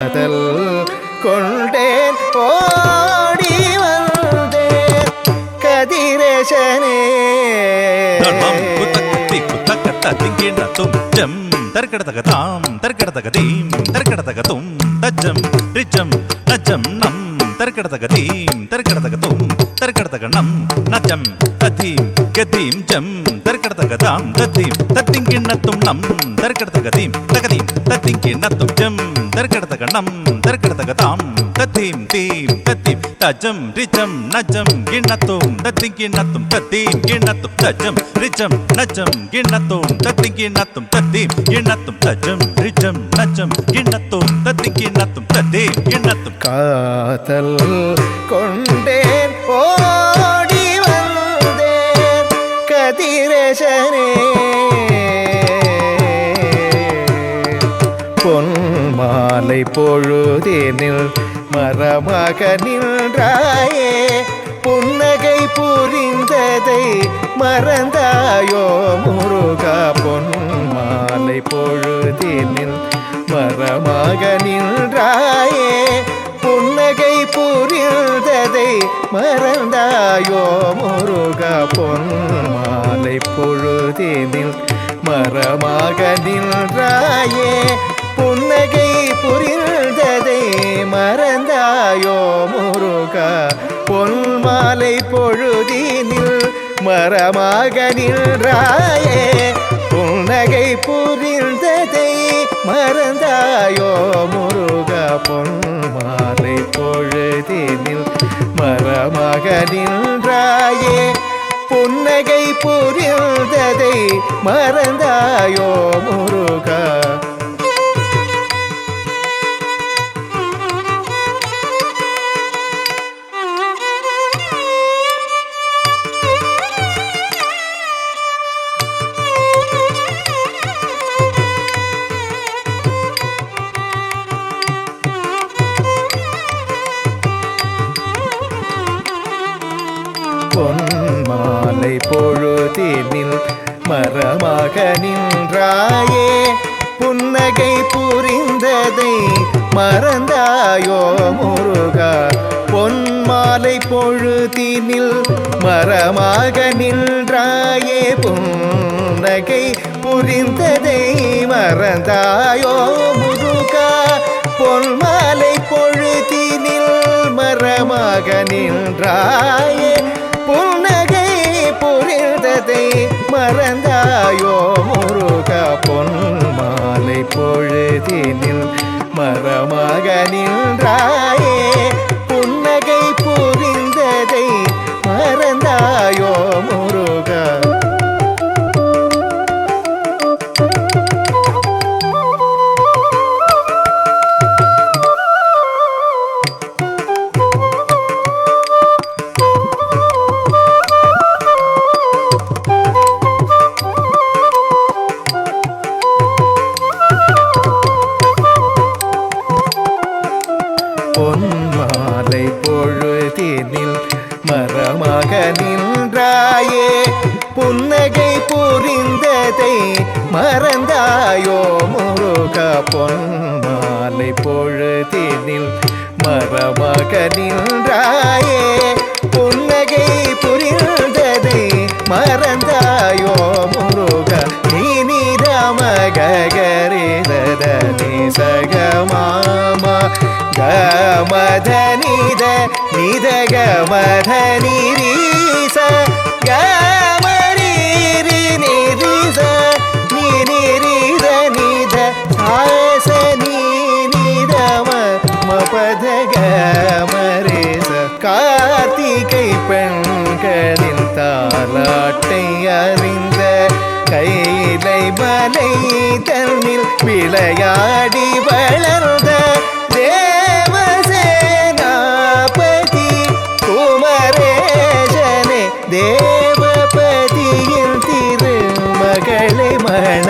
காதல் கொண்டேன் ஓடி வந்தேன் கதிரேசனே தர்க்கடதகதாம் தர்க்கடதகதீம் தர்க்கடதகதும் தஜ்ஜம் ரிஜம் நஜம் நம் தர்க்கடதகதீம் தர்க்கடதகதும் தர்க்கடதகணம் நஜம் ததீம் கதீம் ஜம் தர்க்கடதகதாம் ததீம் தத்திங்கிண்ணத்தும் நம் தர்க்கடதகதீம் தகதீம் தத்திங்கிண்ணத்தும் ஜம் தர்க்கடதகணம் தர்க்கடதகதாம் ததீம் தீம் ததீம் தஜம் ரிஜம் நஜம் கிண்ணத்தும் தத்திங்கிண்ணத்தும் ததீம் கிண்ணத்தும் தஜம் ரிஜம் நஜம் கிண்ணத்தும் தத்திங்கிண்ணத்தும் ததீம் கிண்ணத்தும் தஜம் ரிஜம் நஜம் கிண்ணத்தும் தத்திங்கிண்ணத்தும் ததீம் கிண்ணத்தும் காதல் கொண்டேன் ஓடி வந்தேன் கதிரேசனே பொன்மாலை பொழுதேனில் மரமாக நின்றாயே புன்னகை புரிந்ததை மறந்தாயோ முருகா பொன்மாலை பொழுதேனில் மரமாக நின்றாயே புன்னகை புரிந்ததை மறந்தாயோ முருகா பொன்மாலை பொழுதேனில் மரமாக நின்றாயே புன்னகை புரிந்ததை மறந்தாயோ முருகா பொன்மாலை பொழுதினில் மரமாக நின்றாயே புன்னகை புரிந்ததை மறந்தாயோ முருகா பொன்மாலை பொழுதினில் மரமாக நின்றாயே புன்னகை புரிந்ததை மறந்தாயோ முருகா பொன்மாலை பொழுதினில் மரமாக நின்றாயே புன்னகை புரிந்ததை மறந்தாயோ முருகா பொன்மாலை பொழுதினில் மரமாக நின்றாயே புன்னகை புரிந்ததை மறந்தாயோ முருகா பொன்மாலை பொழுதினில் மரமாக நின்றாயே புன்னகை புரிந்ததை மறந்தாயோ முருகா பொன்மாலை பொழுதினில் மரமாக நின்றாயே புன்னகை புரிந்ததை மறந்தாயோ முருகா பொன்மாலை பொழுதினில் மரமாக நின்றாயே புன்னகை புரிந்ததை மறந்தாயோ முருகா பொன்மாலை பொழுதினில் மரமாக நின்றாயே புன்னகை புரிந்ததை மறந்தாயோ முருகா நீனிதமகரித நிசகமாமா கமதனித நிதகமதனிரீச கமரீரி நிரிச நிரித நித ஆசனி நிதம மபதகமரேச கார்த்திகை பெண்களின் தாலாட்டை அறிந்த கைலை மலை தன்னில் விளையாடி வளர்ந்த தேவசேனாபதி குமரேசனே தேவபதியின் திருமகளை மண